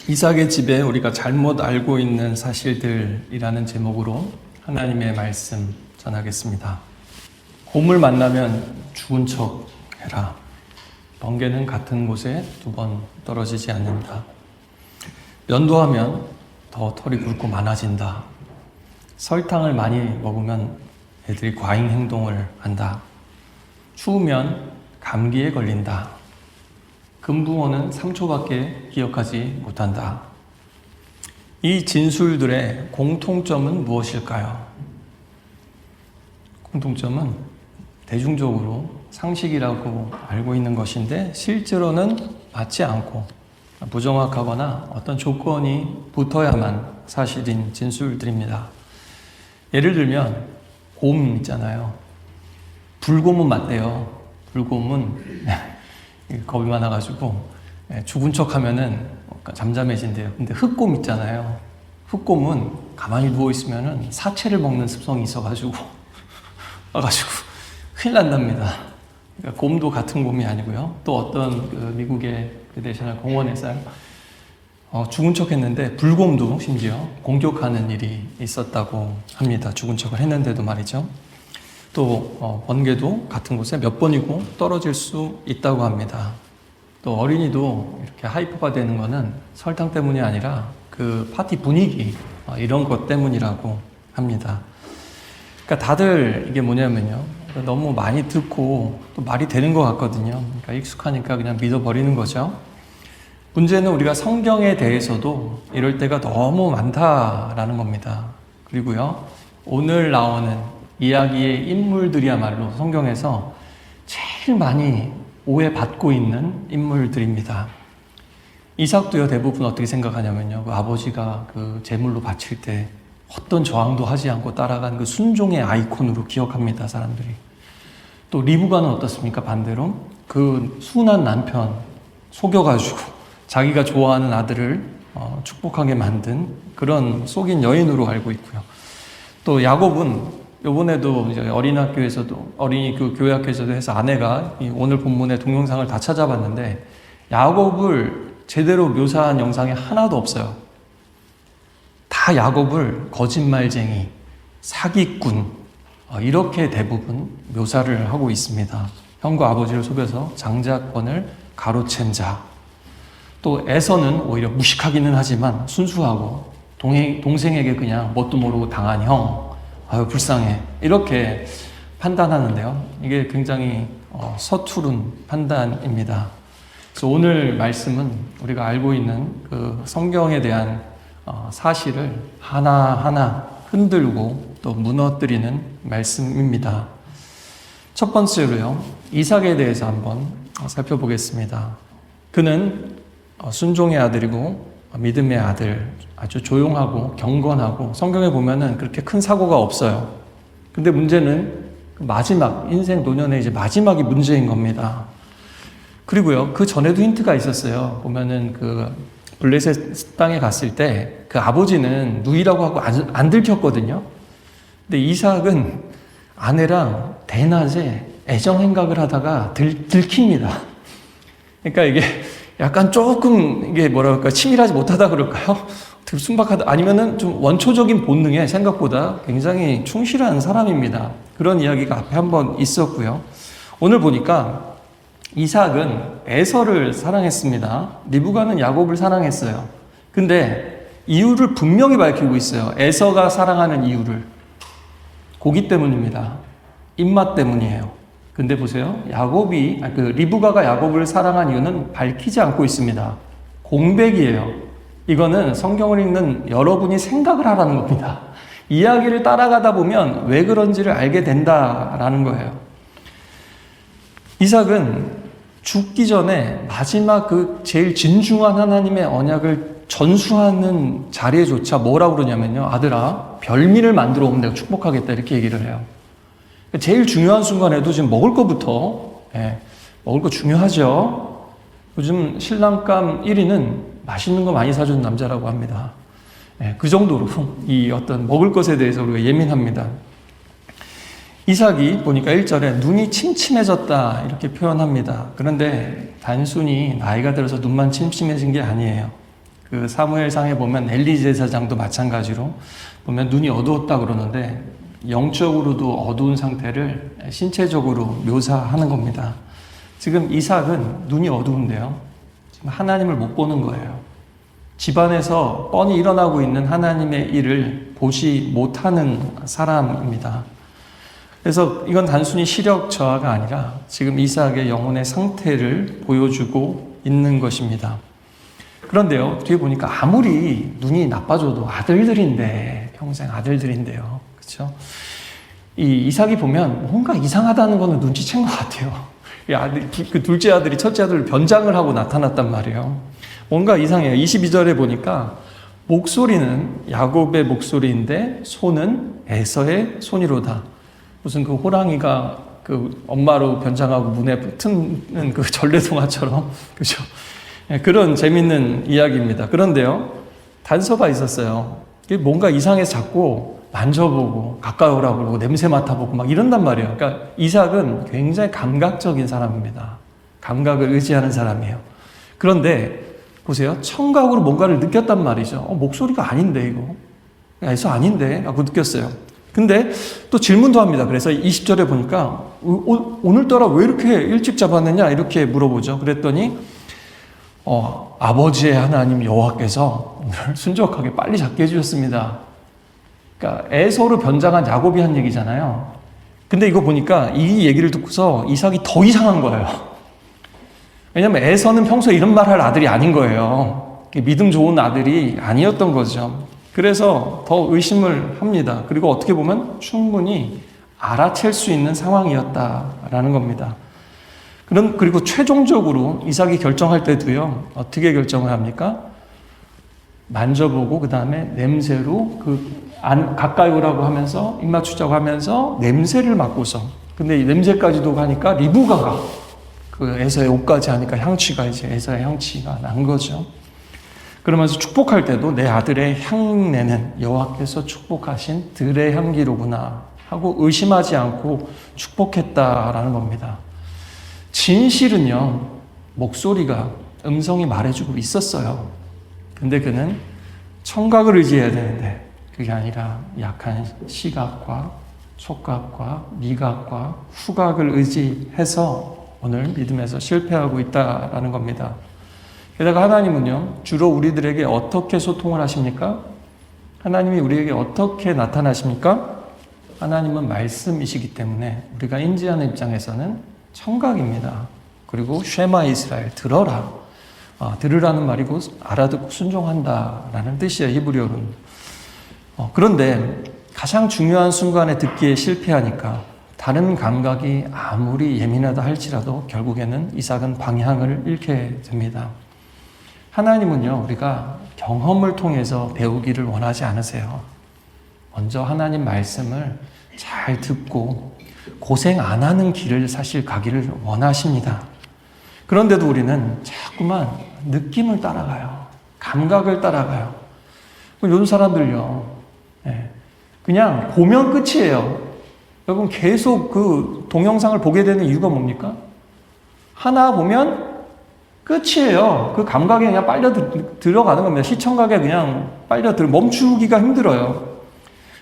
이삭의 집에 우리가 잘못 알고 있는 사실들이라는 제목으로 하나님의 말씀 전하겠습니다. 곰을 만나면 죽은 척 해라. 번개는 같은 곳에 두 번 떨어지지 않는다. 면도하면 더 털이 굵고 많아진다. 설탕을 많이 먹으면 애들이 과잉 행동을 한다. 추우면 감기에 걸린다. 금붕어는 3초밖에 기억하지 못한다. 이 진술들의 공통점은 무엇일까요? 공통점은 대중적으로 상식이라고 알고 있는 것인데 실제로는 맞지 않고 부정확하거나 어떤 조건이 붙어야만 사실인 진술들입니다. 예를 들면 곰 있잖아요. 불곰은 맞대요. 불곰은 겁이 많아가지고 죽은 척 하면은 잠잠해진대요. 근데 흑곰 있잖아요. 흑곰은 가만히 누워있으면은 사체를 먹는 습성이 있어가지고 큰일 난답니다. 그러니까 곰도 같은 곰이 아니고요. 또 어떤 미국의 내셔널 공원에서 죽은 척 했는데 불곰도 심지어 공격하는 일이 있었다고 합니다. 죽은 척을 했는데도 말이죠. 또 번개도 같은 곳에 몇 번이고 떨어질 수 있다고 합니다. 또 어린이도 이렇게 하이퍼가 되는 거는 설탕 때문이 아니라 그 파티 분위기 이런 것 때문이라고 합니다. 그러니까 다들 이게 뭐냐면요, 너무 많이 듣고 또 말이 되는 것 같거든요. 그러니까 익숙하니까 그냥 믿어버리는 거죠. 문제는 우리가 성경에 대해서도 이럴 때가 너무 많다라는 겁니다. 그리고요, 오늘 나오는 이야기의 인물들이야말로 성경에서 제일 많이 오해받고 있는 인물들입니다. 이삭도요, 대부분 어떻게 생각하냐면요, 그 아버지가 그 제물로 바칠 때 어떤 저항도 하지 않고 따라간 그 순종의 아이콘으로 기억합니다, 사람들이. 또 리브가는 어떻습니까? 반대로 그 순한 남편 속여가지고 자기가 좋아하는 아들을 축복하게 만든 그런 속인 여인으로 알고 있고요. 또 야곱은 요번에도 이제 어린이 그 교회학교에서도 해서 아내가 오늘 본문의 동영상을 다 찾아봤는데 야곱을 제대로 묘사한 영상이 하나도 없어요. 다 야곱을 거짓말쟁이, 사기꾼, 이렇게 대부분 묘사를 하고 있습니다. 형과 아버지를 속여서 장자권을 가로챈 자. 또 에서는 오히려 무식하기는 하지만 순수하고 동생에게 그냥 뭣도 모르고 당한 형. 아유 불쌍해. 이렇게 판단하는데요. 이게 굉장히 서투른 판단입니다. 그래서 오늘 말씀은 우리가 알고 있는 그 성경에 대한 사실을 하나하나 흔들고 또 무너뜨리는 말씀입니다. 첫 번째로요, 이삭에 대해서 한번 살펴보겠습니다. 그는 순종의 아들이고 믿음의 아들, 아주 조용하고 경건하고 성경에 보면은 그렇게 큰 사고가 없어요. 근데 문제는 마지막, 인생 노년의 이제 마지막이 문제인 겁니다. 그리고요, 그 전에도 힌트가 있었어요. 보면은 그 블레셋 땅에 갔을 때 그 아버지는 누이라고 하고 안 들켰거든요. 근데 이삭은 아내랑 대낮에 애정 행각을 하다가 들킵니다. 그러니까 이게 약간 조금 이게 뭐랄까 치밀하지 못하다 그럴까요? 되게 순박하다 아니면은 좀 원초적인 본능에 생각보다 굉장히 충실한 사람입니다. 그런 이야기가 앞에 한번 있었고요. 오늘 보니까 이삭은 에서를 사랑했습니다. 리브가는 야곱을 사랑했어요. 근데 이유를 분명히 밝히고 있어요. 에서가 사랑하는 이유를 고기 때문입니다. 입맛 때문이에요. 근데 보세요. 리브가가 야곱을 사랑한 이유는 밝히지 않고 있습니다. 공백이에요. 이거는 성경을 읽는 여러분이 생각을 하라는 겁니다. 이야기를 따라가다 보면 왜 그런지를 알게 된다라는 거예요. 이삭은 죽기 전에 마지막 그 제일 진중한 하나님의 언약을 전수하는 자리에조차 뭐라고 그러냐면요. 아들아, 별미를 만들어 오면 내가 축복하겠다. 이렇게 얘기를 해요. 제일 중요한 순간에도 지금 먹을 거부터, 먹을 거 중요하죠. 요즘 신랑감 1위는 맛있는 거 많이 사주는 남자라고 합니다. 그 정도로 이 어떤 먹을 것에 대해서 우리가 예민합니다. 이삭이 보니까 1절에 눈이 침침해졌다 이렇게 표현합니다. 그런데 단순히 나이가 들어서 눈만 침침해진 게 아니에요. 그 사무엘상에 보면 엘리 제사장도 마찬가지로 보면 눈이 어두웠다 그러는데 영적으로도 어두운 상태를 신체적으로 묘사하는 겁니다. 지금 이삭은 눈이 어두운데요. 지금 하나님을 못 보는 거예요. 집안에서 뻔히 일어나고 있는 하나님의 일을 보지 못하는 사람입니다. 그래서 이건 단순히 시력 저하가 아니라 지금 이삭의 영혼의 상태를 보여주고 있는 것입니다. 그런데요, 뒤에 보니까 아무리 눈이 나빠져도 아들들인데, 평생 아들들인데요. 그렇죠? 이 이삭이 보면 뭔가 이상하다는 거는 눈치챈 것 같아요. 그 둘째 아들이 첫째 아들을 변장을 하고 나타났단 말이에요. 뭔가 이상해요. 22절에 보니까 목소리는 야곱의 목소리인데 손은 에서의 손이로다. 무슨 그 호랑이가 그 엄마로 변장하고 문에 트는 그 전래동화처럼, 그죠? 그런 재밌는 이야기입니다. 그런데요, 단서가 있었어요. 뭔가 이상해서 자꾸 만져보고 가까이 오라고 그러고 냄새 맡아보고 막 이런단 말이에요. 그러니까 이삭은 굉장히 감각적인 사람입니다. 감각을 의지하는 사람이에요. 그런데 보세요. 청각으로 뭔가를 느꼈단 말이죠. 목소리가 아닌데 이거. 에서 아닌데 하고 느꼈어요. 근데 또 질문도 합니다. 그래서 20절에 보니까 오늘따라 왜 이렇게 일찍 잡았느냐 이렇게 물어보죠. 그랬더니 아버지의 하나님 여호와께서 오늘 순적하게 빨리 잡게 해주셨습니다. 그러니까 에서로 변장한 야곱이 한 얘기잖아요. 근데 이거 보니까 이 얘기를 듣고서 이삭이 더 이상한 거예요. 왜냐면 에서는 평소에 이런 말 할 아들이 아닌 거예요. 믿음 좋은 아들이 아니었던 거죠. 그래서 더 의심을 합니다. 그리고 어떻게 보면 충분히 알아챌 수 있는 상황이었다라는 겁니다. 그리고 최종적으로 이삭이 결정할 때도요, 어떻게 결정을 합니까? 만져보고, 그 다음에 냄새로 가까이 오라고 하면서, 입 맞추자고 하면서 냄새를 맡고서. 근데 이 냄새까지도 가니까 리브가가, 그 에서의 옷까지 하니까 향취가 이제 에서의 향취가 난 거죠. 그러면서 축복할 때도 내 아들의 향내는 여호와께서 축복하신 들의 향기로구나 하고 의심하지 않고 축복했다라는 겁니다. 진실은요, 목소리가, 음성이 말해주고 있었어요. 근데 그는 청각을 의지해야 되는데 그게 아니라 약한 시각과 촉각과 미각과 후각을 의지해서 오늘 믿음에서 실패하고 있다라는 겁니다. 게다가 하나님은요, 주로 우리들에게 어떻게 소통을 하십니까? 하나님이 우리에게 어떻게 나타나십니까? 하나님은 말씀이시기 때문에 우리가 인지하는 입장에서는 청각입니다. 그리고 쉐마 이스라엘, 들어라. 들으라는 말이고 알아듣고 순종한다라는 뜻이에요, 히브리어로는. 그런데 가장 중요한 순간에 듣기에 실패하니까 다른 감각이 아무리 예민하다 할지라도 결국에는 이삭은 방향을 잃게 됩니다. 하나님은요, 우리가 경험을 통해서 배우기를 원하지 않으세요. 먼저 하나님 말씀을 잘 듣고 고생 안 하는 길을 사실 가기를 원하십니다. 그런데도 우리는 자꾸만 느낌을 따라가요. 감각을 따라가요. 요즘 사람들요, 그냥 보면 끝이에요. 여러분 계속 그 동영상을 보게 되는 이유가 뭡니까? 하나 보면 끝이에요. 그 감각에 그냥 빨려 들어가는 겁니다. 시청각에 그냥 멈추기가 힘들어요.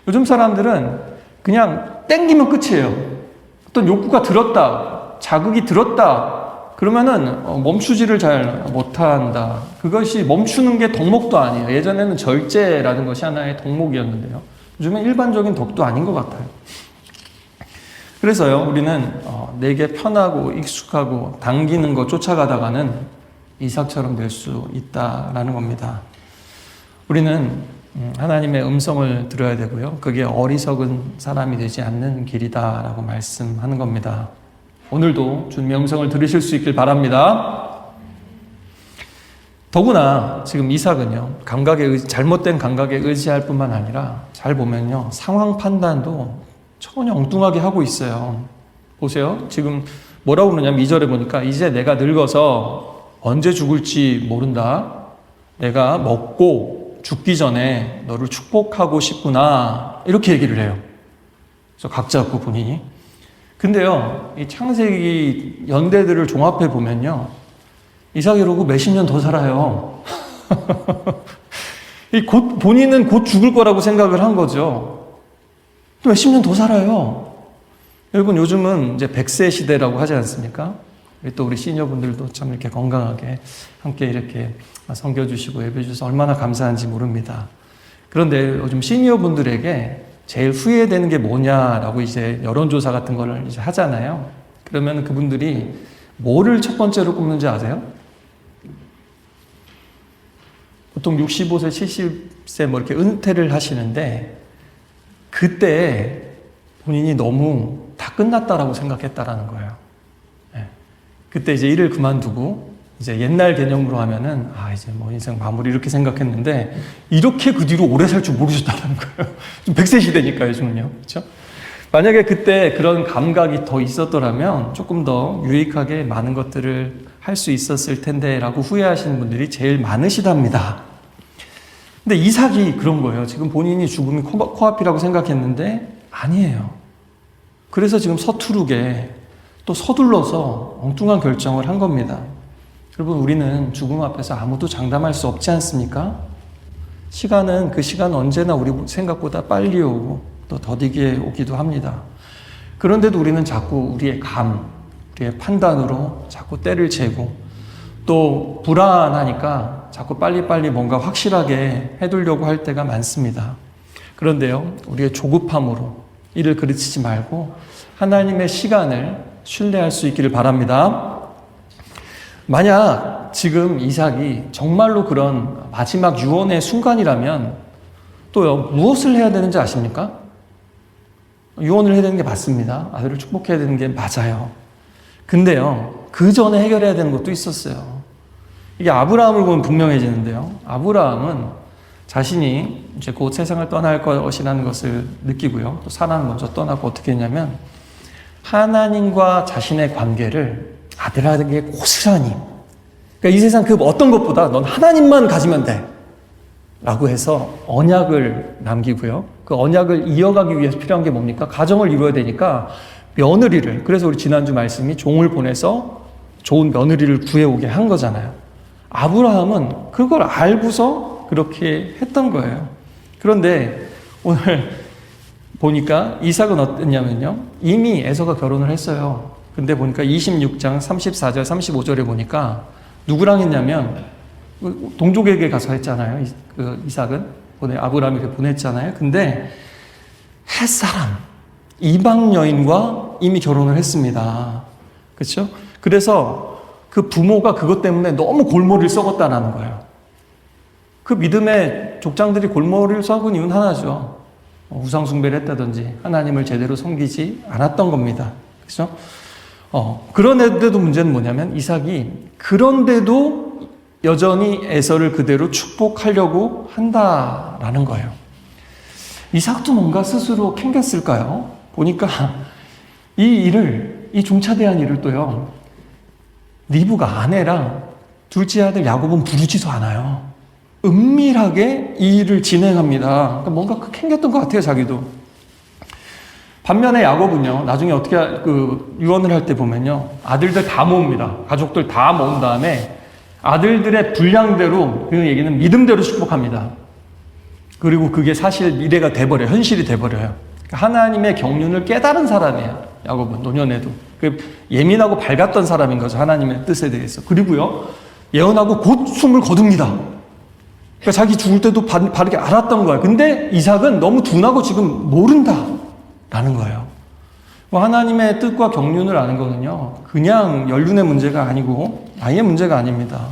요즘 사람들은 그냥 땡기면 끝이에요. 어떤 욕구가 들었다, 자극이 들었다, 그러면은 멈추지를 잘 못한다. 그것이 멈추는 게 덕목도 아니에요. 예전에는 절제라는 것이 하나의 덕목이었는데요. 요즘은 일반적인 덕도 아닌 것 같아요. 그래서요, 우리는 내게 편하고 익숙하고 당기는 거 쫓아가다가는 이삭처럼 될 수 있다라는 겁니다. 우리는 하나님의 음성을 들어야 되고요. 그게 어리석은 사람이 되지 않는 길이다라고 말씀하는 겁니다. 오늘도 주님의 음성을 들으실 수 있길 바랍니다. 더구나 지금 이삭은요, 잘못된 감각에 의지할 뿐만 아니라 잘 보면요, 상황 판단도 전혀 엉뚱하게 하고 있어요. 보세요. 지금 뭐라고 그러냐면 2절에 보니까 이제 내가 늙어서 언제 죽을지 모른다. 내가 먹고 죽기 전에 너를 축복하고 싶구나. 이렇게 얘기를 해요. 그래서 각 잡고 본인이. 근데요, 이 창세기 연대들을 종합해 보면요, 이삭이 그러고 몇십 년 더 살아요. 본인은 곧 죽을 거라고 생각을 한 거죠. 몇십 년 더 살아요. 여러분, 요즘은 이제 100세 시대라고 하지 않습니까? 또 우리 시니어분들도 참 이렇게 건강하게 함께 이렇게 섬겨주시고 예배주셔서 얼마나 감사한지 모릅니다. 그런데 요즘 시니어분들에게 제일 후회되는 게 뭐냐라고 이제 여론조사 같은 거를 이제 하잖아요. 그러면 그분들이 뭐를 첫 번째로 꼽는지 아세요? 보통 65세, 70세 뭐 이렇게 은퇴를 하시는데 그때 본인이 너무 다 끝났다라고 생각했다라는 거예요. 네. 그때 이제 일을 그만두고 이제 옛날 개념으로 하면은 이제 뭐 인생 마무리 이렇게 생각했는데 이렇게 그 뒤로 오래 살 줄 모르셨다는 거예요. 좀 100세 시대니까 요즘은요. 그렇죠? 만약에 그때 그런 감각이 더 있었더라면 조금 더 유익하게 많은 것들을 할 수 있었을 텐데라고 후회하시는 분들이 제일 많으시답니다. 근데 이삭이 그런 거예요. 지금 본인이 죽음이 코앞이라고 생각했는데 아니에요. 그래서 지금 서투르게 또 서둘러서 엉뚱한 결정을 한 겁니다. 여러분, 우리는 죽음 앞에서 아무도 장담할 수 없지 않습니까? 시간은 그 시간 언제나 우리 생각보다 빨리 오고 또 더디게 오기도 합니다. 그런데도 우리는 자꾸 우리의 우리의 판단으로 자꾸 때를 재고 또 불안하니까 자꾸 빨리빨리 뭔가 확실하게 해두려고 할 때가 많습니다. 그런데요, 우리의 조급함으로 이를 그르치지 말고 하나님의 시간을 신뢰할 수 있기를 바랍니다. 만약 지금 이삭이 정말로 그런 마지막 유언의 순간이라면 또요, 무엇을 해야 되는지 아십니까? 유언을 해야 되는 게 맞습니다. 아들을 축복해야 되는 게 맞아요. 근데요, 그 전에 해결해야 되는 것도 있었어요. 이게 아브라함을 보면 분명해지는데요. 아브라함은 자신이 이제 곧 세상을 떠날 것이라는 것을 느끼고요. 또 사라는 먼저 떠나고 어떻게 했냐면 하나님과 자신의 관계를 아들에게 고스란히, 그러니까 이 세상 그 어떤 것보다 넌 하나님만 가지면 돼 라고 해서 언약을 남기고요. 그 언약을 이어가기 위해서 필요한 게 뭡니까? 가정을 이루어야 되니까 며느리를, 그래서 우리 지난주 말씀이 종을 보내서 좋은 며느리를 구해오게 한 거잖아요. 아브라함은 그걸 알고서 그렇게 했던 거예요. 그런데 오늘 보니까 이삭은 어땠냐면요, 이미 에서가 결혼을 했어요. 근데 보니까 26장 34절 35절에 보니까 누구랑 했냐면 동족에게 가서 했잖아요. 이삭은 아브라함에게 보냈잖아요. 근데 햇사람, 이방 여인과 이미 결혼을 했습니다. 그렇죠? 그래서 그 부모가 그것 때문에 너무 골머리를 썩었다는 거예요. 그 믿음의 족장들이 골머리를 썩은 이유는 하나죠. 우상 숭배를 했다든지 하나님을 제대로 섬기지 않았던 겁니다. 그렇죠? 그런데도 문제는 뭐냐면 이삭이 그런데도 여전히 에서를 그대로 축복하려고 한다라는 거예요. 이삭도 뭔가 스스로 캥겼을까요? 보니까 이 중차대한 일을 또요, 리브가 아내랑 둘째 아들 야곱은 부르지도 않아요. 은밀하게 이 일을 진행합니다. 그러니까 뭔가 캥겼던 것 같아요, 자기도. 반면에 야곱은요, 나중에 어떻게 유언을 할 때 보면요, 아들들 다 모읍니다. 가족들 다 모은 다음에 아들들의 분량대로, 그 얘기는 믿음대로 축복합니다. 그리고 그게 사실 미래가 돼버려요. 현실이 돼버려요. 하나님의 경륜을 깨달은 사람이에요. 야곱은 노년에도. 예민하고 밝았던 사람인 거죠. 하나님의 뜻에 대해서. 그리고요, 예언하고 곧 숨을 거둡니다. 그러니까 자기 죽을 때도 바르게 알았던 거예요. 근데 이삭은 너무 둔하고 지금 모른다라는 거예요. 하나님의 뜻과 경륜을 아는 거는요, 그냥 연륜의 문제가 아니고 나이의 문제가 아닙니다.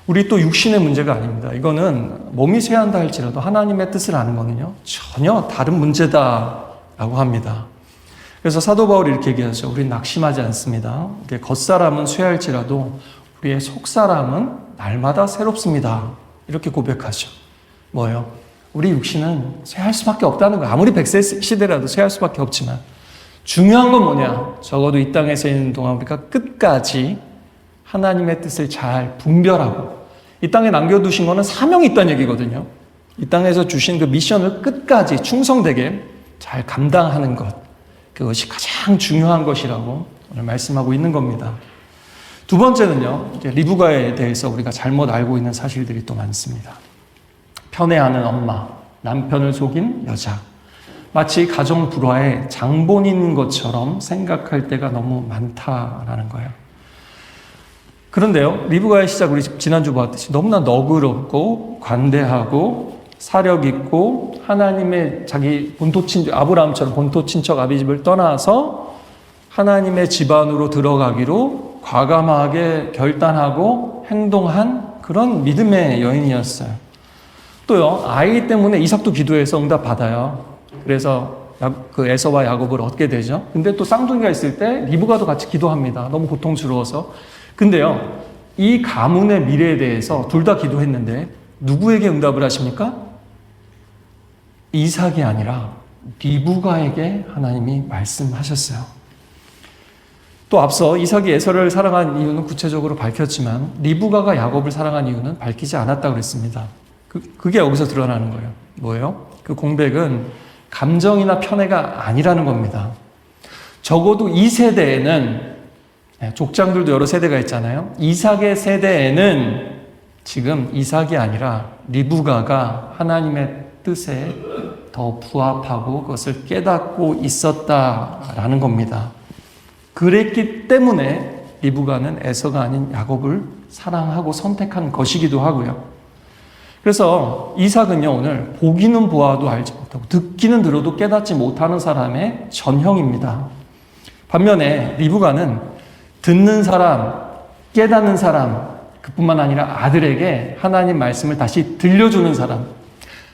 우리 또 육신의 문제가 아닙니다. 이거는 몸이 쇠한다 할지라도 하나님의 뜻을 아는 거는요, 전혀 다른 문제다라고 합니다. 그래서 사도 바울이 이렇게 얘기하죠. 우리는 낙심하지 않습니다. 겉사람은 쇠할지라도 우리의 속사람은 날마다 새롭습니다. 이렇게 고백하죠. 뭐예요? 우리 육신은 쇠할 수밖에 없다는 거예요. 아무리 100세 시대라도 쇠할 수밖에 없지만 중요한 건 뭐냐? 적어도 이 땅에서 있는 동안 우리가 끝까지 하나님의 뜻을 잘 분별하고, 이 땅에 남겨두신 거는 사명이 있다는 얘기거든요. 이 땅에서 주신 그 미션을 끝까지 충성되게 잘 감당하는 것, 그것이 가장 중요한 것이라고 오늘 말씀하고 있는 겁니다. 두 번째는요, 이제 리브가에 대해서 우리가 잘못 알고 있는 사실들이 또 많습니다. 편애하는 엄마, 남편을 속인 여자, 마치 가정 불화의 장본인 것처럼 생각할 때가 너무 많다라는 거예요. 그런데요, 리브가의 시작 우리 지난주 보았듯이 너무나 너그럽고 관대하고 사력 있고 하나님의 자기 본토 친척 아브라함처럼 본토 친척 아비집을 떠나서 하나님의 집안으로 들어가기로 과감하게 결단하고 행동한 그런 믿음의 여인이었어요. 또요, 아이 때문에 이삭도 기도해서 응답 받아요. 그래서 그 에서와 야곱을 얻게 되죠. 근데 또 쌍둥이가 있을 때 리브가도 같이 기도합니다. 너무 고통스러워서. 근데요, 이 가문의 미래에 대해서 둘 다 기도했는데 누구에게 응답을 하십니까? 이삭이 아니라 리브가에게 하나님이 말씀하셨어요. 또 앞서 이삭이 에서를 사랑한 이유는 구체적으로 밝혔지만 리브가가 야곱을 사랑한 이유는 밝히지 않았다고 그랬습니다. 그게 여기서 드러나는 거예요. 뭐예요? 그 공백은 감정이나 편애가 아니라는 겁니다. 적어도 이 세대에는, 족장들도 여러 세대가 있잖아요. 이삭의 세대에는 지금 이삭이 아니라 리브가가 하나님의 뜻에 더 부합하고 그것을 깨닫고 있었다라는 겁니다. 그랬기 때문에 리브가는 에서가 아닌 야곱을 사랑하고 선택한 것이기도 하고요. 그래서 이삭은요, 오늘 보기는 보아도 알지 못하고 듣기는 들어도 깨닫지 못하는 사람의 전형입니다. 반면에 리브가는 듣는 사람, 깨닫는 사람, 그뿐만 아니라 아들에게 하나님 말씀을 다시 들려주는 사람,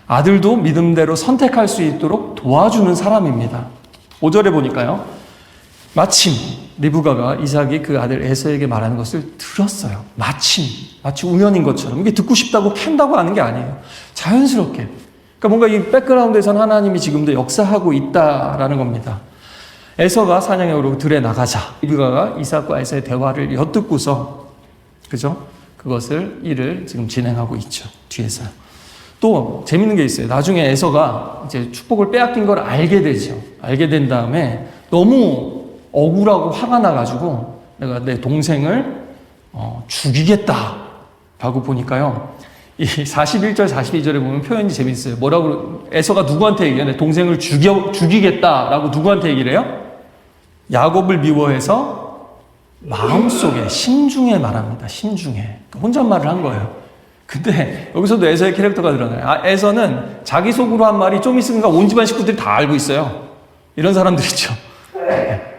아들도 믿음대로 선택할 수 있도록 도와주는 사람입니다. 5절에 보니까요, 마침 리브가가 이삭이 그 아들 에서에게 말하는 것을 들었어요. 마치 우연인 것처럼. 이게 듣고 싶다고 캔다고 하는 게 아니에요. 자연스럽게. 그러니까 뭔가 이 백그라운드에서는 하나님이 지금도 역사하고 있다라는 겁니다. 에서가 사냥에 오르고 들에 나가자. 리브가가 이삭과 에서의 대화를 엿듣고서, 그죠? 그것을 일을 지금 진행하고 있죠. 뒤에서요. 또 재밌는 게 있어요. 나중에 에서가 이제 축복을 빼앗긴 걸 알게 되죠. 알게 된 다음에 너무 억울하고 화가 나가지고 내가 내 동생을 죽이겠다라고 보니까요. 이 41절, 42절에 보면 표현이 재밌어요. 뭐라고, 에서가 누구한테 얘기해요? 내 동생을 죽이겠다라고 누구한테 얘기를 해요? 야곱을 미워해서 마음속에, 심중에 말합니다. 심중에. 혼잣말을 한 거예요. 근데 여기서도 에서의 캐릭터가 드러나요. 에서는 자기 속으로 한 말이 좀 있으니까 온 집안 식구들이 다 알고 있어요. 이런 사람들 있죠.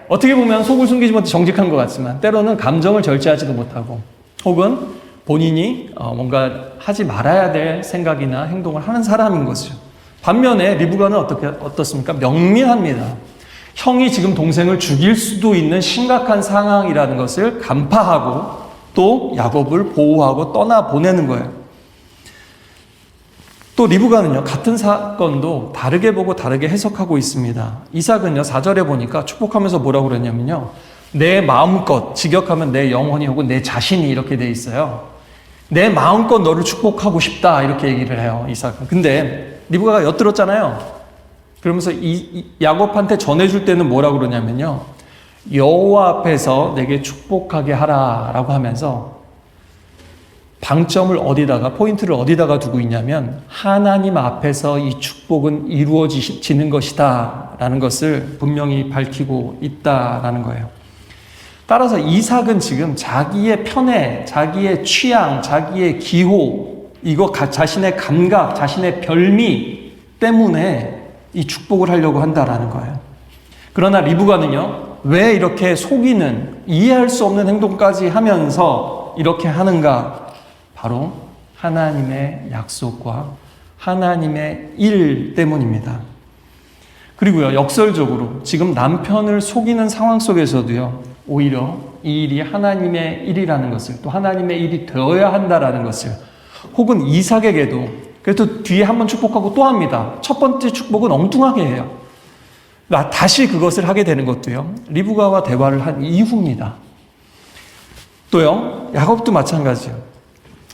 어떻게 보면 속을 숨기지 못해 정직한 것 같지만 때로는 감정을 절제하지도 못하고 혹은 본인이 뭔가 하지 말아야 될 생각이나 행동을 하는 사람인 것이죠. 반면에 리브가는 어떻습니까? 명민합니다. 형이 지금 동생을 죽일 수도 있는 심각한 상황이라는 것을 간파하고 또 야곱을 보호하고 떠나보내는 거예요. 또 리브가는요, 같은 사건도 다르게 보고 다르게 해석하고 있습니다. 이삭은요, 4절에 보니까 축복하면서 뭐라고 그랬냐면요, 내 마음껏, 직역하면 내 영혼이 혹은 내 자신이 이렇게 돼 있어요. 내 마음껏 너를 축복하고 싶다 이렇게 얘기를 해요, 이삭은. 근데 리브가가 엿들었잖아요. 그러면서 야곱한테 전해줄 때는 뭐라고 그러냐면요, 여호와 앞에서 내게 축복하게 하라라고 하면서 방점을 포인트를 어디다가 두고 있냐면 하나님 앞에서 이 축복은 이루어지는 것이다 라는 것을 분명히 밝히고 있다라는 거예요. 따라서 이삭은 지금 자기의 편애, 자기의 취향, 자기의 기호, 이거 자신의 감각, 자신의 별미 때문에 이 축복을 하려고 한다라는 거예요. 그러나 리브가는요, 왜 이렇게 속이는, 이해할 수 없는 행동까지 하면서 이렇게 하는가? 바로 하나님의 약속과 하나님의 일 때문입니다. 그리고요, 역설적으로 지금 남편을 속이는 상황 속에서도요, 오히려 이 일이 하나님의 일이라는 것을, 또 하나님의 일이 되어야 한다라는 것을, 혹은 이삭에게도 그래도 뒤에 한번 축복하고 또 합니다. 첫 번째 축복은 엉뚱하게 해요. 다시 그것을 하게 되는 것도요, 리브가와 대화를 한 이후입니다. 또요, 야곱도 마찬가지예요.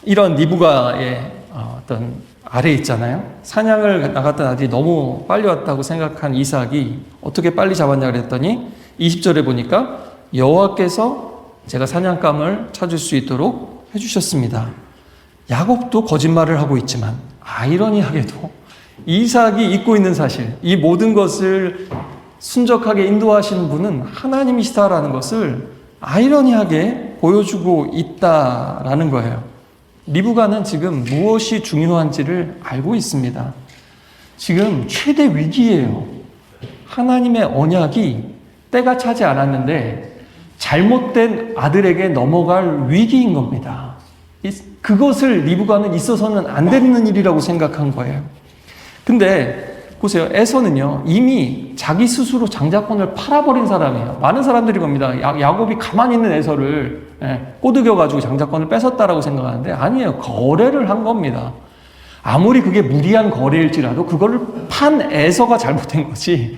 이런 리브가의 어떤 아래 있잖아요. 사냥을 나갔던 아들이 너무 빨리 왔다고 생각한 이삭이 어떻게 빨리 잡았냐 그랬더니 20절에 보니까 여호와께서 제가 사냥감을 찾을 수 있도록 해주셨습니다. 야곱도 거짓말을 하고 있지만 아이러니하게도 이삭이 잊고 있는 사실, 이 모든 것을 순적하게 인도하시는 분은 하나님이시다라는 것을 아이러니하게 보여주고 있다라는 거예요. 리브가는 지금 무엇이 중요한지를 알고 있습니다. 지금 최대 위기예요. 하나님의 언약이 때가 차지 않았는데 잘못된 아들에게 넘어갈 위기인 겁니다. 그것을 리브가는 있어서는 안 되는 일이라고 생각한 거예요. 근데 보세요. 에서는요, 이미 자기 스스로 장자권을 팔아버린 사람이에요. 많은 사람들이 봅니다. 야곱이 가만히 있는 에서를 꼬드겨가지고 장자권을 뺏었다라고 생각하는데 아니에요. 거래를 한 겁니다. 아무리 그게 무리한 거래일지라도 그거를 판 에서가 잘못된 거지,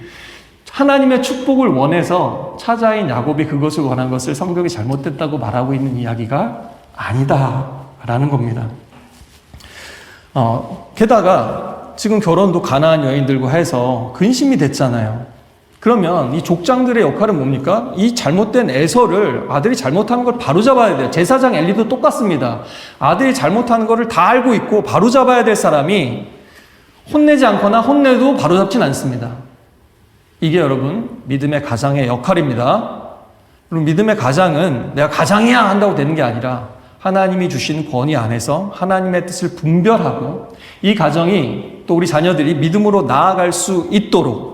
하나님의 축복을 원해서 차자인 야곱이 그것을 원한 것을 성경이 잘못됐다고 말하고 있는 이야기가 아니다라는 겁니다. 게다가 지금 결혼도 가나안 여인들과 해서 근심이 됐잖아요. 그러면 이 족장들의 역할은 뭡니까? 이 잘못된 에서를, 아들이 잘못한 걸 바로잡아야 돼요. 제사장 엘리도 똑같습니다. 아들이 잘못한 거를 다 알고 있고 바로잡아야 될 사람이 혼내지 않거나 혼내도 바로잡진 않습니다. 이게 여러분 믿음의 가장의 역할입니다. 그리고 믿음의 가장은 내가 가장이야 한다고 되는 게 아니라 하나님이 주신 권위 안에서 하나님의 뜻을 분별하고 이 가정이 또 우리 자녀들이 믿음으로 나아갈 수 있도록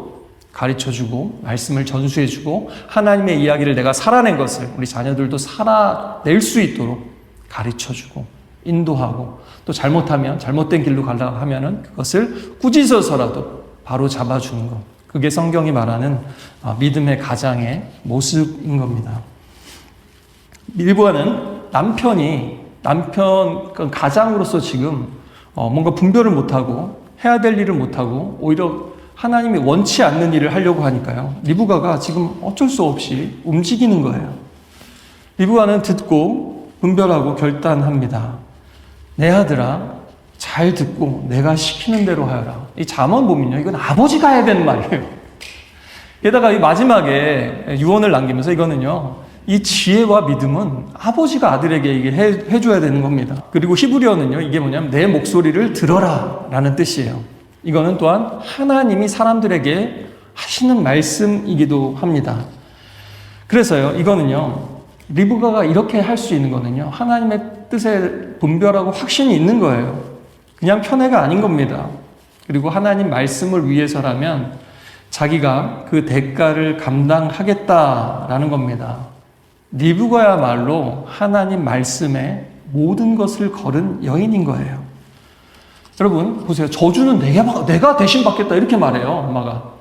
가르쳐주고 말씀을 전수해주고 하나님의 이야기를 내가 살아낸 것을 우리 자녀들도 살아낼 수 있도록 가르쳐주고 인도하고, 또 잘못하면 잘못된 길로 가려고 하면은 그것을 꾸짖어서라도 바로 잡아주는 것, 그게 성경이 말하는 믿음의 가장의 모습인 겁니다. 리브가는 남편 가장으로서 지금 뭔가 분별을 못하고 해야 될 일을 못하고 오히려 하나님이 원치 않는 일을 하려고 하니까요, 리브가가 지금 어쩔 수 없이 움직이는 거예요. 리브가는 듣고 분별하고 결단합니다. 내 아들아, 잘 듣고 내가 시키는 대로 하여라. 이 잠언 보면요, 이건 아버지가 해야 되는 말이에요. 게다가 이 마지막에 유언을 남기면서 이거는요, 이 지혜와 믿음은 아버지가 아들에게 이게 해줘야 되는 겁니다. 그리고 히브리어는요, 이게 뭐냐면 내 목소리를 들어라 라는 뜻이에요. 이거는 또한 하나님이 사람들에게 하시는 말씀이기도 합니다. 그래서요, 이거는요, 리브가가 이렇게 할 수 있는 거는요, 하나님의 뜻에 분별하고 확신이 있는 거예요. 그냥 편애가 아닌 겁니다. 그리고 하나님 말씀을 위해서라면 자기가 그 대가를 감당하겠다라는 겁니다. 리브가야말로 하나님 말씀에 모든 것을 걸은 여인인 거예요. 여러분 보세요. 저주는 내가 대신 받겠다 이렇게 말해요, 엄마가.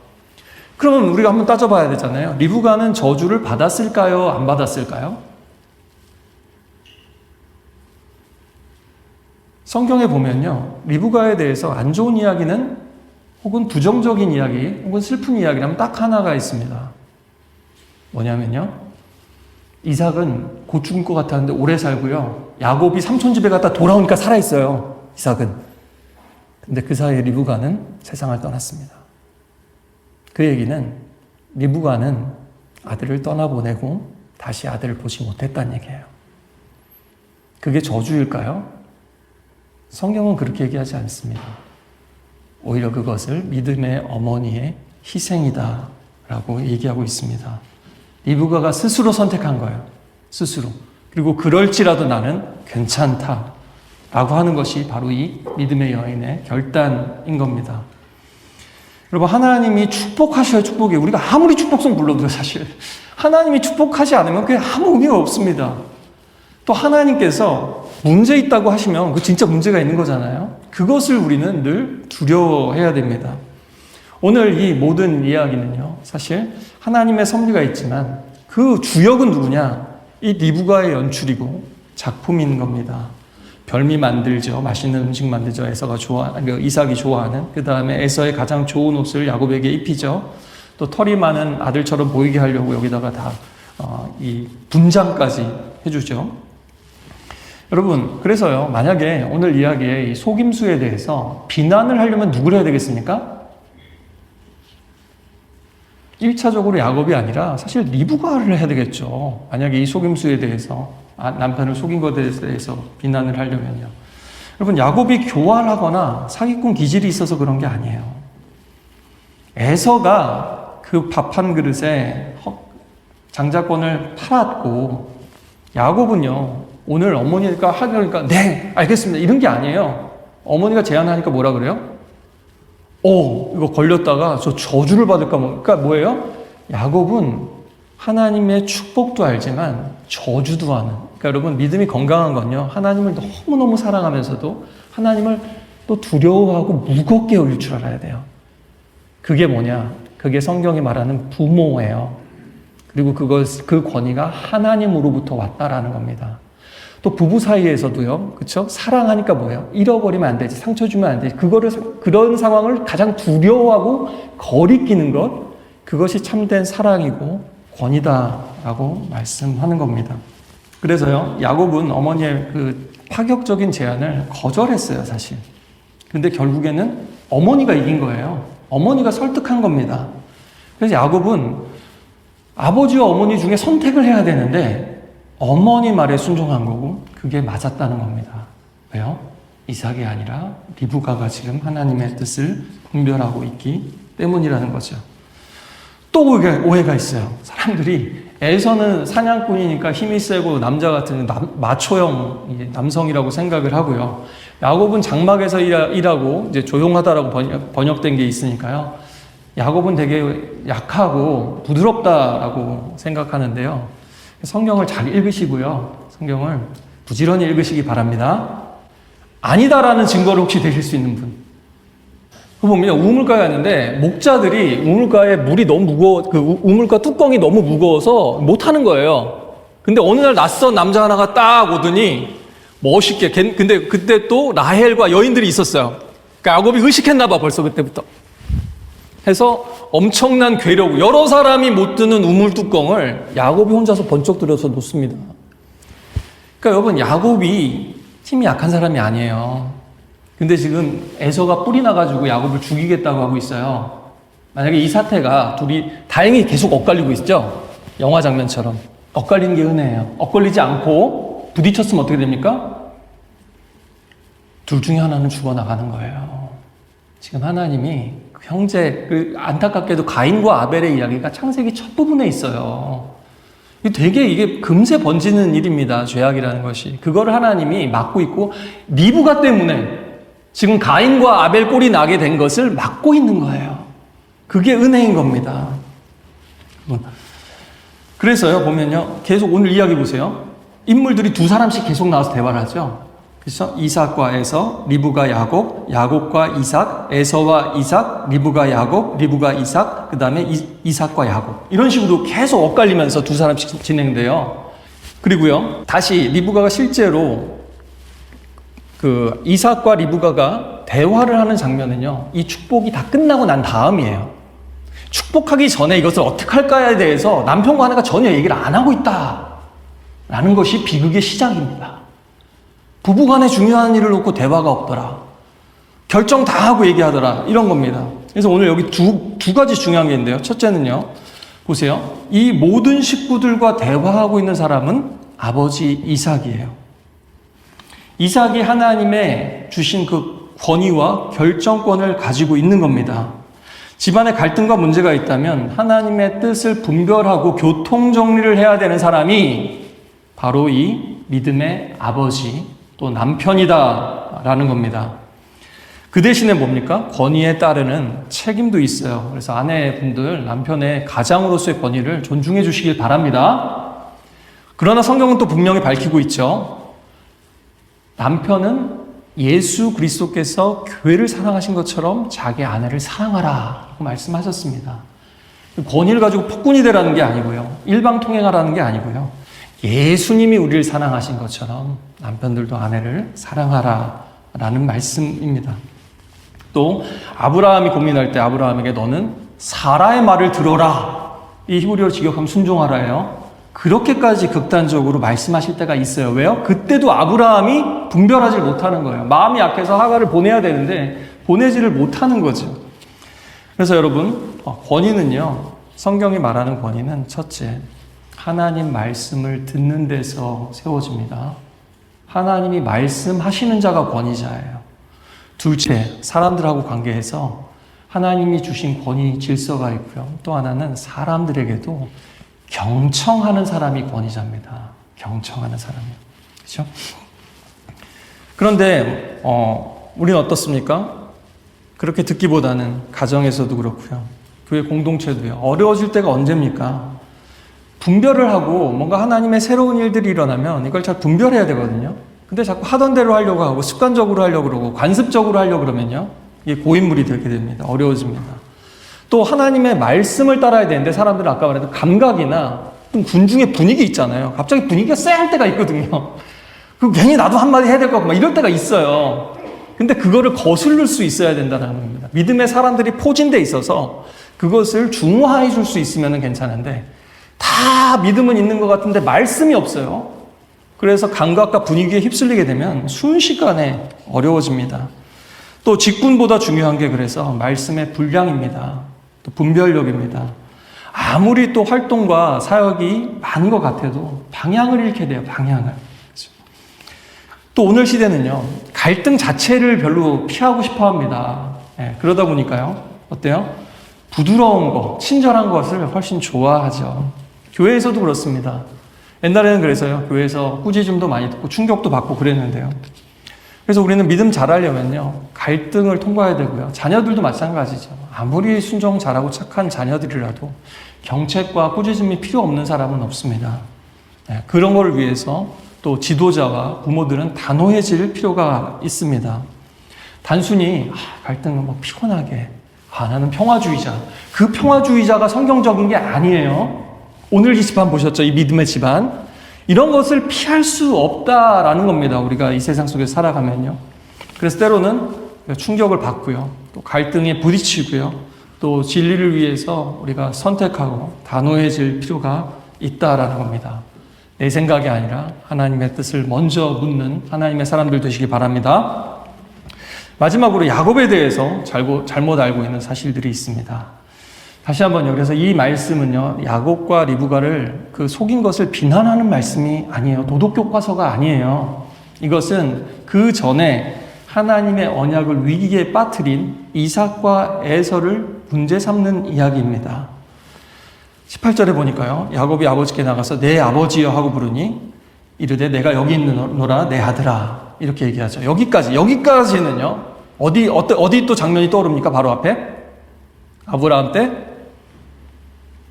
그러면 우리가 한번 따져봐야 되잖아요. 리브가는 저주를 받았을까요? 안 받았을까요? 성경에 보면요, 리브가에 대해서 안 좋은 이야기는, 혹은 부정적인 이야기, 혹은 슬픈 이야기라면 딱 하나가 있습니다. 뭐냐면요, 이삭은 곧 죽을 것 같았는데 오래 살고요, 야곱이 삼촌 집에 갔다 돌아오니까 살아있어요, 이삭은. 근데 그 사이에 리브가는 세상을 떠났습니다. 그 얘기는 리브가는 아들을 떠나보내고 다시 아들을 보지 못했다는 얘기예요. 그게 저주일까요? 성경은 그렇게 얘기하지 않습니다. 오히려 그것을 믿음의 어머니의 희생이다 라고 얘기하고 있습니다. 리브가가 스스로 선택한 거예요. 스스로. 그리고 그럴지라도 나는 괜찮다 라고 하는 것이 바로 이 믿음의 여인의 결단인 겁니다. 여러분, 하나님이 축복하셔야 축복이, 우리가 아무리 축복성 불러도요, 사실 하나님이 축복하지 않으면 그게 아무 의미가 없습니다. 또 하나님께서 문제 있다고 하시면 그 진짜 문제가 있는 거잖아요. 그것을 우리는 늘 두려워해야 됩니다. 오늘 이 모든 이야기는요, 사실 하나님의 섭리가 있지만 그 주역은 누구냐? 이 리브가의 연출이고 작품인 겁니다. 별미 만들죠. 맛있는 음식 만들죠. 이삭이 좋아하는. 그 다음에 에서의 가장 좋은 옷을 야곱에게 입히죠. 또 털이 많은 아들처럼 보이게 하려고 여기다가 이 분장까지 해주죠. 여러분, 그래서요, 만약에 오늘 이야기의 이 속임수에 대해서 비난을 하려면 누구를 해야 되겠습니까? 1차적으로 야곱이 아니라 사실 리브가를 해야 되겠죠. 만약에 이 속임수에 대해서 남편을 속인 것에 대해서 비난을 하려면요. 여러분, 야곱이 교활하거나 사기꾼 기질이 있어서 그런 게 아니에요. 에서가 그 밥 한 그릇에 장자권을 팔았고, 야곱은요, 오늘 어머니가 하니까 네, 알겠습니다, 이런 게 아니에요. 어머니가 제안하니까 뭐라 그래요? 이거 걸렸다가 저 저주를 받을까 뭐. 그러니까 뭐예요? 야곱은 하나님의 축복도 알지만 저주도 하는. 그러니까 여러분, 믿음이 건강한 건요, 하나님을 너무너무 사랑하면서도 하나님을 또 두려워하고 무겁게 여길 줄 알아야 돼요. 그게 뭐냐? 그게 성경이 말하는 부모예요. 그리고 그 권위가 하나님으로부터 왔다라는 겁니다. 또 부부 사이에서도요, 그렇죠? 사랑하니까 뭐예요? 잃어버리면 안 되지, 상처 주면 안 되지. 그런 상황을 가장 두려워하고 거리끼는 것, 그것이 참된 사랑이고 권위다라고 말씀하는 겁니다. 그래서요, 야곱은 어머니의 그 파격적인 제안을 거절했어요, 사실. 근데 결국에는 어머니가 이긴 거예요. 어머니가 설득한 겁니다. 그래서 야곱은 아버지와 어머니 중에 선택을 해야 되는데 어머니 말에 순종한 거고, 그게 맞았다는 겁니다. 왜요? 이삭이 아니라 리브가가 지금 하나님의 뜻을 분별하고 있기 때문이라는 거죠. 또 오해가 있어요. 사람들이 에서는 사냥꾼이니까 힘이 세고 남자 같은 마초형 남성이라고 생각을 하고요. 야곱은 장막에서 일하고 이제 조용하다라고 번역된 게 있으니까요. 야곱은 되게 약하고 부드럽다라고 생각하는데요. 성경을 잘 읽으시고요. 성경을 부지런히 읽으시기 바랍니다. 아니다라는 증거를 혹시 되실 수 있는 분? 그 보면 우물가에 왔는데 목자들이 우물가에 물이 너무 그 우물가 뚜껑이 너무 무거워서 못 하는 거예요. 근데 어느 날 낯선 남자 하나가 딱 오더니 멋있게, 근데 그때 또 라헬과 여인들이 있었어요. 그러니까 야곱이 의식했나 봐, 벌써 그때부터. 해서 엄청난 괴력, 여러 사람이 못 드는 우물 뚜껑을 야곱이 혼자서 번쩍 들여서 놓습니다. 그러니까 여러분, 야곱이 힘이 약한 사람이 아니에요. 근데 지금 에서가 뿔이 나가지고 야곱을 죽이겠다고 하고 있어요. 만약에 이 사태가 둘이 다행히 계속 엇갈리고 있죠? 영화 장면처럼. 엇갈리는 게 은혜예요. 엇갈리지 않고 부딪혔으면 어떻게 됩니까? 둘 중에 하나는 죽어나가는 거예요. 지금 하나님이 형제, 안타깝게도 가인과 아벨의 이야기가 창세기 첫 부분에 있어요. 이게 금세 번지는 일입니다. 죄악이라는 것이. 그거를 하나님이 막고 있고, 리브가 때문에 지금 가인과 아벨 꼴이 나게 된 것을 막고 있는 거예요. 그게 은혜인 겁니다. 그래서요, 보면요, 계속 오늘 이야기 보세요. 인물들이 두 사람씩 계속 나와서 대화를 하죠. 그렇죠? 이삭과 에서, 리브가 야곱, 야곱과 이삭, 에서와 이삭, 리브가 야곱, 리브가 이삭, 그 다음에 이삭과 야곱. 이런 식으로 계속 엇갈리면서 두 사람씩 진행돼요. 그리고요, 다시 리브가가 실제로 그 이삭과 리브가가 대화를 하는 장면은요, 이 축복이 다 끝나고 난 다음이에요. 축복하기 전에 이것을 어떻게 할까에 대해서 남편과 아내가 전혀 얘기를 안 하고 있다라는 것이 비극의 시작입니다. 부부간에 중요한 일을 놓고 대화가 없더라. 결정 다 하고 얘기하더라. 이런 겁니다. 그래서 오늘 여기 두 가지 중요한 게 있는데요. 첫째는요, 보세요. 이 모든 식구들과 대화하고 있는 사람은 아버지 이삭이에요. 이삭이 하나님의 주신 그 권위와 결정권을 가지고 있는 겁니다. 집안에 갈등과 문제가 있다면 하나님의 뜻을 분별하고 교통정리를 해야 되는 사람이 바로 이 믿음의 아버지, 또 남편이다라는 겁니다. 그 대신에 뭡니까? 권위에 따르는 책임도 있어요. 그래서 아내분들, 남편의 가장으로서의 권위를 존중해 주시길 바랍니다. 그러나 성경은 또 분명히 밝히고 있죠. 남편은 예수 그리스도께서 교회를 사랑하신 것처럼 자기 아내를 사랑하라고 말씀하셨습니다. 권위를 가지고 폭군이 되라는 게 아니고요. 일방통행하라는 게 아니고요. 예수님이 우리를 사랑하신 것처럼 남편들도 아내를 사랑하라라는 말씀입니다. 또 아브라함이 고민할 때 아브라함에게 너는 사라의 말을 들어라. 이 히브리어로 직역하면 순종하라예요. 그렇게까지 극단적으로 말씀하실 때가 있어요. 왜요? 그때도 아브라함이 분별하지 못하는 거예요. 마음이 약해서 하가를 보내야 되는데 보내지를 못하는 거죠. 그래서 여러분, 권위는요, 성경이 말하는 권위는 첫째, 하나님 말씀을 듣는 데서 세워집니다. 하나님이 말씀하시는 자가 권위자예요. 둘째, 사람들하고 관계에서 하나님이 주신 권위 질서가 있고요. 또 하나는 사람들에게도 경청하는 사람이 권위자입니다. 경청하는 사람이요. 그렇죠? 그런데 우리는 어떻습니까? 그렇게 듣기보다는 가정에서도 그렇고요. 교회 공동체도요. 어려워질 때가 언제입니까? 분별을 하고 뭔가 하나님의 새로운 일들이 일어나면 이걸 잘 분별해야 되거든요. 근데 자꾸 하던 대로 하려고 하고 습관적으로 하려고 그러고 관습적으로 하려고 그러면요. 이게 고인물이 되게 됩니다. 어려워집니다. 또 하나님의 말씀을 따라야 되는데 사람들은 아까 말했던 감각이나 좀 군중의 분위기 있잖아요. 갑자기 분위기가 쎄할 때가 있거든요. 그 괜히 나도 한마디 해야 될 것 같고 막 이럴 때가 있어요. 근데 그거를 거슬릴 수 있어야 된다는 겁니다. 믿음의 사람들이 포진돼 있어서 그것을 중화해 줄 수 있으면 괜찮은데 다 믿음은 있는 것 같은데 말씀이 없어요. 그래서 감각과 분위기에 휩쓸리게 되면 순식간에 어려워집니다. 또 직분보다 중요한 게 그래서 말씀의 분량입니다. 또 분별력입니다. 아무리 또 활동과 사역이 많은 것 같아도 방향을 잃게 돼요. 방향을. 또 오늘 시대는요. 갈등 자체를 별로 피하고 싶어 합니다. 그러다 보니까요. 어때요? 부드러운 거, 친절한 것을 훨씬 좋아하죠. 교회에서도 그렇습니다. 옛날에는 그래서요. 교회에서 꾸짖음도 많이 듣고 충격도 받고 그랬는데요. 그래서 우리는 믿음 잘하려면요. 갈등을 통과해야 되고요. 자녀들도 마찬가지죠. 아무리 순종 잘하고 착한 자녀들이라도 경책과 꾸짖음이 필요 없는 사람은 없습니다. 그런 걸 위해서 또 지도자와 부모들은 단호해질 필요가 있습니다. 단순히 갈등은 뭐 피곤하게 나는 평화주의자. 그 평화주의자가 성경적인 게 아니에요. 오늘 이 집안 보셨죠? 이 믿음의 집안. 이런 것을 피할 수 없다라는 겁니다. 우리가 이 세상 속에 살아가면요. 그래서 때로는 충격을 받고요. 또 갈등에 부딪히고요. 또 진리를 위해서 우리가 선택하고 단호해질 필요가 있다라는 겁니다. 내 생각이 아니라 하나님의 뜻을 먼저 묻는 하나님의 사람들 되시기 바랍니다. 마지막으로 야곱에 대해서 잘못 알고 있는 사실들이 있습니다. 다시 한번요. 그래서 이 말씀은요. 야곱과 리브가를 그 속인 것을 비난하는 말씀이 아니에요. 도덕교과서가 아니에요. 이것은 그 전에 하나님의 언약을 위기에 빠뜨린 이삭과 에서를 문제 삼는 이야기입니다. 18절에 보니까요. 야곱이 아버지께 나가서 내 아버지여 하고 부르니 이르되 내가 여기 있노라 내 아들아 이렇게 얘기하죠. 여기까지는요. 어디 또 장면이 떠오릅니까? 바로 앞에 아브라함 때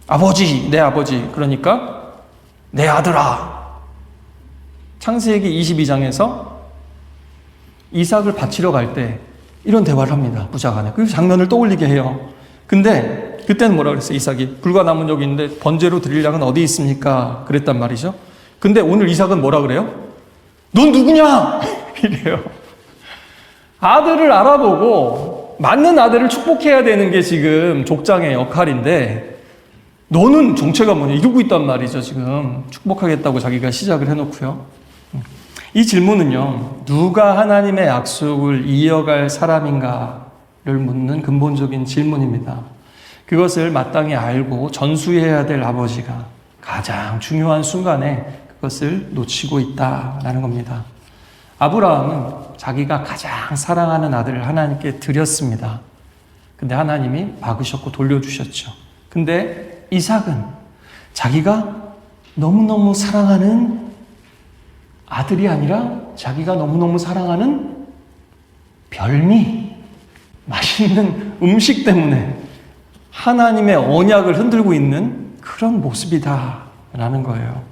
아버지 내 아버지 그러니까 내 아들아. 창세기 22장에서 이삭을 바치러 갈 때 이런 대화를 합니다. 부자간에. 그 장면을 떠올리게 해요. 근데 그때는 뭐라 그랬어요? 이삭이 불과 남은 여기 있는데 번제로 드릴 양은 어디 있습니까? 그랬단 말이죠. 근데 오늘 이삭은 뭐라 그래요? 넌 누구냐? 이래요. 아들을 알아보고 맞는 아들을 축복해야 되는 게 지금 족장의 역할인데 너는 정체가 뭐냐 이러고 있단 말이죠. 지금 축복하겠다고 자기가 시작을 해놓고요. 이 질문은요. 누가 하나님의 약속을 이어갈 사람인가를 묻는 근본적인 질문입니다. 그것을 마땅히 알고 전수해야 될 아버지가 가장 중요한 순간에 그것을 놓치고 있다라는 겁니다. 아브라함은 자기가 가장 사랑하는 아들을 하나님께 드렸습니다. 근데 하나님이 막으셨고 돌려주셨죠. 근데 이삭은 자기가 너무너무 사랑하는 아들이 아니라 자기가 너무너무 사랑하는 별미, 맛있는 음식 때문에 하나님의 언약을 흔들고 있는 그런 모습이다라는 거예요.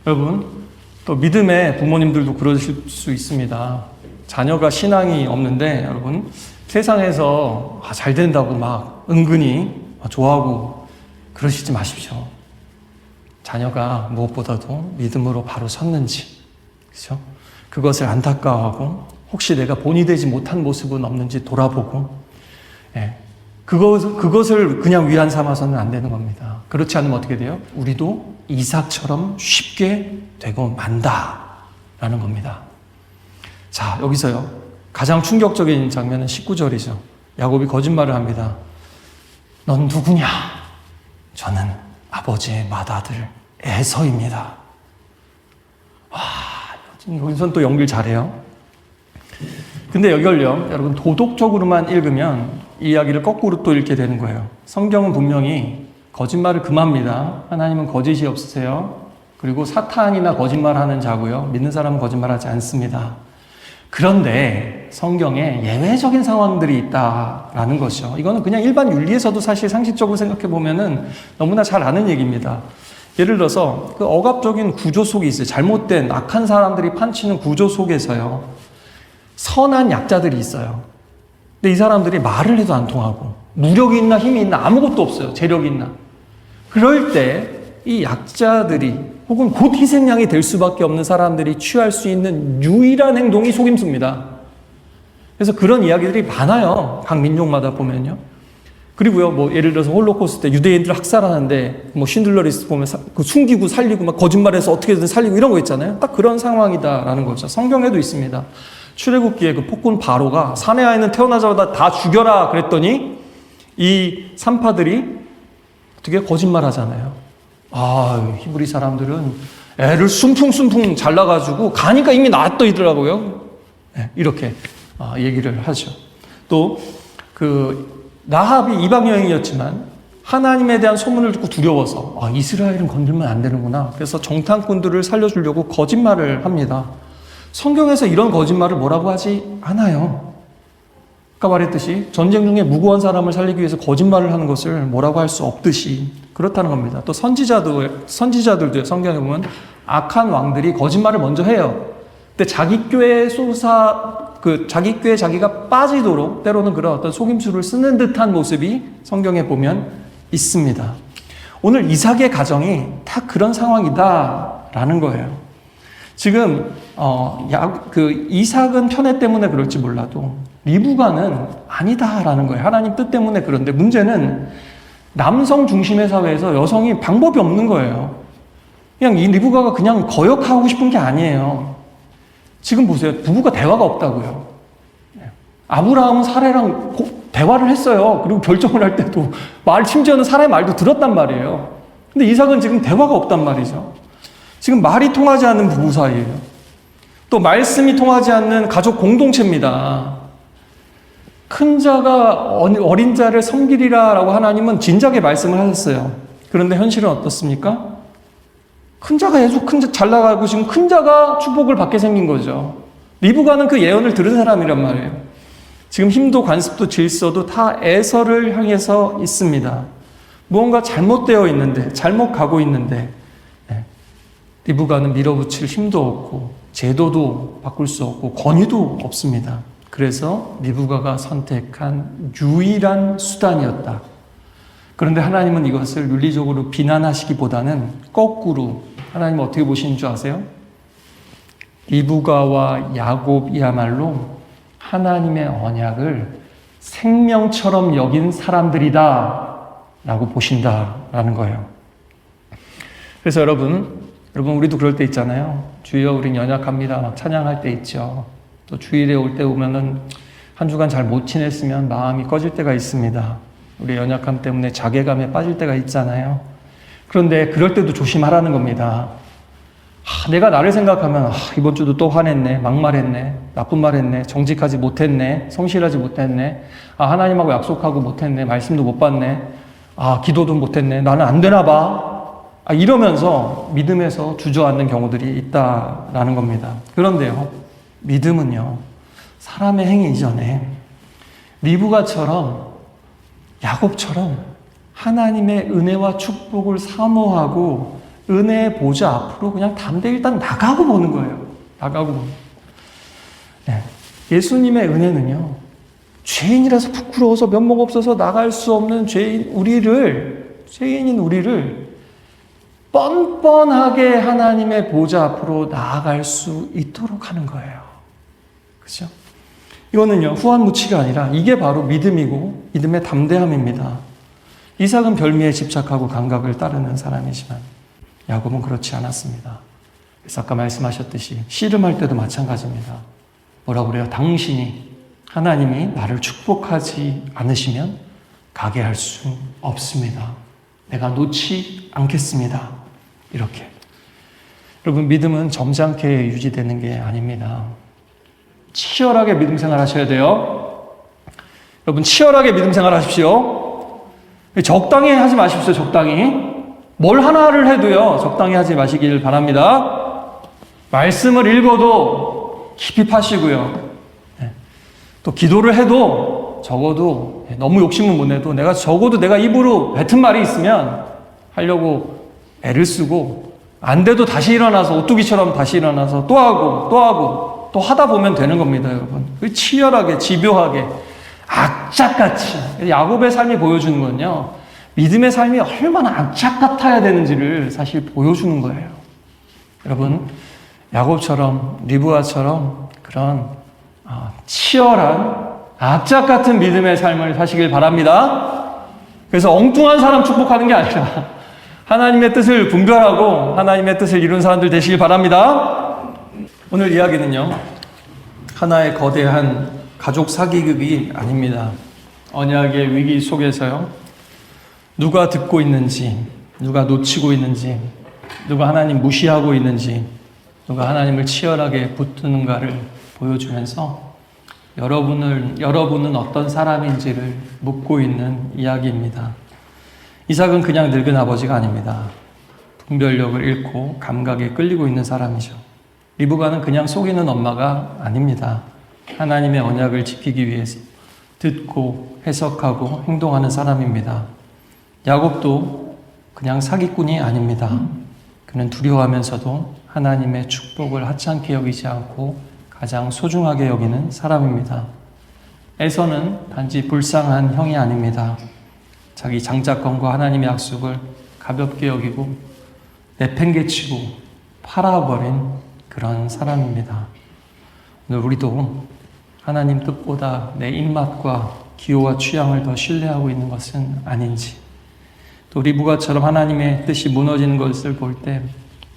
여러분, 또 믿음의 부모님들도 그러실 수 있습니다. 자녀가 신앙이 없는데 여러분 세상에서 잘 된다고 막 은근히 좋아하고 그러시지 마십시오. 자녀가 무엇보다도 믿음으로 바로 섰는지, 그렇죠? 그것을 안타까워하고 혹시 내가 본이 되지 못한 모습은 없는지 돌아보고, 그것을 그냥 위안 삼아서는 안 되는 겁니다. 그렇지 않으면 어떻게 돼요? 우리도 이삭처럼 쉽게 되고 만다라는 겁니다. 자, 여기서요. 가장 충격적인 장면은 19절이죠. 야곱이 거짓말을 합니다. 넌 누구냐? 저는 아버지의 맏아들 에서입니다. 와, 여기서는 또 연기를 잘해요. 근데 여기를요, 여러분 도덕적으로만 읽으면 이 이야기를 거꾸로 또 읽게 되는 거예요. 성경은 분명히 거짓말을 금합니다. 하나님은 거짓이 없으세요. 그리고 사탄이나 거짓말하는 자고요. 믿는 사람은 거짓말하지 않습니다. 그런데 성경에 예외적인 상황들이 있다라는 것이죠. 이거는 그냥 일반 윤리에서도 사실 상식적으로 생각해 보면은 너무나 잘 아는 얘기입니다. 예를 들어서 그 억압적인 구조 속에 있어요. 잘못된 악한 사람들이 판치는 구조 속에서요. 선한 약자들이 있어요. 근데 이 사람들이 말을 해도 안 통하고 무력이 있나 힘이 있나 아무것도 없어요. 재력이 있나. 그럴 때 이 약자들이 혹은 곧 희생양이 될 수밖에 없는 사람들이 취할 수 있는 유일한 행동이 속임수입니다. 그래서 그런 이야기들이 많아요. 각 민족마다 보면요. 그리고요, 뭐 예를 들어서 홀로코스트 때 유대인들 학살하는데 뭐 쉰들러 리스트 보면 그 숨기고 살리고 막 거짓말해서 어떻게든 살리고 이런 거 있잖아요. 딱 그런 상황이다라는 거죠. 성경에도 있습니다. 출애굽기에 그 폭군 바로가 사내 아이는 태어나자마자 다 죽여라 그랬더니 이 산파들이 어떻게 거짓말 하잖아요. 히브리 사람들은 애를 숨풍숨풍 잘라가지고 가니까 이미 낳았더 이더라고요. 네, 이렇게 얘기를 하죠. 또 그 라합이 이방 여인이었지만 하나님에 대한 소문을 듣고 두려워서 이스라엘은 건들면 안 되는구나. 그래서 정탐꾼들을 살려주려고 거짓말을 합니다. 성경에서 이런 거짓말을 뭐라고 하지 않아요. 아까 말했듯이 전쟁 중에 무고한 사람을 살리기 위해서 거짓말을 하는 것을 뭐라고 할 수 없듯이 그렇다는 겁니다. 또 선지자들도요. 성경에 보면 악한 왕들이 거짓말을 먼저 해요. 근데 자기 꾀에 자기 꾀에 자기가 빠지도록 때로는 그런 어떤 속임수를 쓰는 듯한 모습이 성경에 보면 있습니다. 오늘 이삭의 가정이 다 그런 상황이다라는 거예요. 지금 이삭은 편애 때문에 그럴지 몰라도 리브가는 아니다라는 거예요. 하나님 뜻 때문에 그런데 문제는 남성 중심의 사회에서 여성이 방법이 없는 거예요. 그냥 이 리브가가 그냥 거역하고 싶은 게 아니에요. 지금 보세요. 부부가 대화가 없다고요. 아브라함은 사라랑 대화를 했어요. 그리고 결정을 할 때도 심지어는 사라의 말도 들었단 말이에요. 근데 이삭은 지금 대화가 없단 말이죠. 지금 말이 통하지 않는 부부 사이예요. 또 말씀이 통하지 않는 가족 공동체입니다. 큰 자가 어린 자를 섬기리라 라고 하나님은 진작에 말씀을 하셨어요. 그런데 현실은 어떻습니까? 큰 자가 계속 잘 나가고 지금 큰 자가 축복을 받게 생긴 거죠. 리브가는 그 예언을 들은 사람이란 말이에요. 지금 힘도 관습도 질서도 다 에서를 향해서 있습니다. 무언가 잘못되어 있는데, 잘못 가고 있는데 리브가는 밀어붙일 힘도 없고 제도도 바꿀 수 없고 권위도 없습니다. 그래서 리브가가 선택한 유일한 수단이었다. 그런데 하나님은 이것을 윤리적으로 비난하시기보다는 거꾸로 하나님은 어떻게 보시는 줄 아세요? 리브가와 야곱이야말로 하나님의 언약을 생명처럼 여긴 사람들이다 라고 보신다라는 거예요. 그래서 여러분 우리도 그럴 때 있잖아요. 주여 우린 연약합니다 막 찬양할 때 있죠. 또 주일에 올 때 오면은 한 주간 잘 못 지냈으면 마음이 꺼질 때가 있습니다. 우리의 연약함 때문에 자괴감에 빠질 때가 있잖아요. 그런데 그럴 때도 조심하라는 겁니다. 내가 나를 생각하면 이번 주도 또 화냈네, 막말했네, 나쁜 말 했네, 정직하지 못했네, 성실하지 못했네, 하나님하고 약속하고 못했네, 말씀도 못 받네, 기도도 못했네, 나는 안 되나 봐. 이러면서 믿음에서 주저앉는 경우들이 있다라는 겁니다. 그런데요, 믿음은요, 사람의 행위 이전에 리브가처럼 야곱처럼 하나님의 은혜와 축복을 사모하고 은혜의 보좌 앞으로 그냥 담대히 일단 나가고 보는 거예요. 나가고 보는 거예요. 네. 예수님의 은혜는요, 죄인이라서 부끄러워서 면목 없어서 나갈 수 없는 죄인인 우리를 뻔뻔하게 하나님의 보좌 앞으로 나아갈 수 있도록 하는 거예요. 그렇죠? 이거는요, 후한무치가 아니라 이게 바로 믿음이고 믿음의 담대함입니다. 이삭은 별미에 집착하고 감각을 따르는 사람이지만 야곱은 그렇지 않았습니다. 그래서 아까 말씀하셨듯이 씨름할 때도 마찬가지입니다. 뭐라고 그래요? 당신이 하나님이 나를 축복하지 않으시면 가게 할 수 없습니다. 내가 놓지 않겠습니다. 이렇게. 여러분, 믿음은 점잖게 유지되는 게 아닙니다. 치열하게 믿음 생활 하셔야 돼요. 여러분, 치열하게 믿음 생활 하십시오. 적당히 하지 마십시오. 적당히. 뭘 하나를 해도요, 적당히 하지 마시길 바랍니다. 말씀을 읽어도 깊이 파시고요. 또 기도를 해도 적어도 너무 욕심은 못 내도 적어도 내가 입으로 뱉은 말이 있으면 하려고 애를 쓰고, 안 돼도 다시 일어나서 오뚜기처럼 다시 일어나서 또 하고 또 하다 보면 되는 겁니다, 여러분. 치열하게, 집요하게, 악착같이. 야곱의 삶이 보여주는 건요, 믿음의 삶이 얼마나 악착 같아야 되는지를 사실 보여주는 거예요. 여러분, 야곱처럼, 리브아처럼 그런 치열한 악착 같은 믿음의 삶을 사시길 바랍니다. 그래서 엉뚱한 사람 축복하는 게 아니라 하나님의 뜻을 분별하고 하나님의 뜻을 이룬 사람들 되시길 바랍니다. 오늘 이야기는요, 하나의 거대한 가족 사기극이 아닙니다. 언약의 위기 속에서요, 누가 듣고 있는지, 누가 놓치고 있는지, 누가 하나님 무시하고 있는지, 누가 하나님을 치열하게 붙드는가를 보여주면서 여러분은 어떤 사람인지를 묻고 있는 이야기입니다. 이삭은 그냥 늙은 아버지가 아닙니다. 분별력을 잃고 감각에 끌리고 있는 사람이죠. 리브가는 그냥 속이는 엄마가 아닙니다. 하나님의 언약을 지키기 위해서 듣고 해석하고 행동하는 사람입니다. 야곱도 그냥 사기꾼이 아닙니다. 그는 두려워하면서도 하나님의 축복을 하찮게 여기지 않고 가장 소중하게 여기는 사람입니다. 에서는 단지 불쌍한 형이 아닙니다. 자기 장자권과 하나님의 약속을 가볍게 여기고 내팽개치고 팔아버린 그런 사람입니다. 오늘 우리도 하나님 뜻보다 내 입맛과 기호와 취향을 더 신뢰하고 있는 것은 아닌지, 또 리브가처럼 하나님의 뜻이 무너지는 것을 볼 때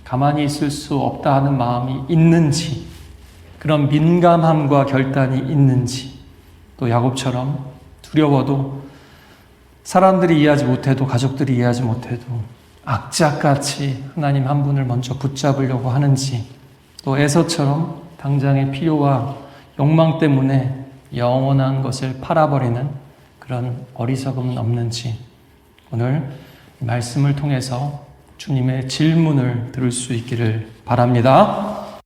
가만히 있을 수 없다 하는 마음이 있는지, 그런 민감함과 결단이 있는지, 또 야곱처럼 두려워도 사람들이 이해하지 못해도, 가족들이 이해하지 못해도 악착같이 하나님 한 분을 먼저 붙잡으려고 하는지, 또 에서처럼 당장의 필요와 욕망 때문에 영원한 것을 팔아버리는 그런 어리석음은 없는지, 오늘 말씀을 통해서 주님의 질문을 들을 수 있기를 바랍니다.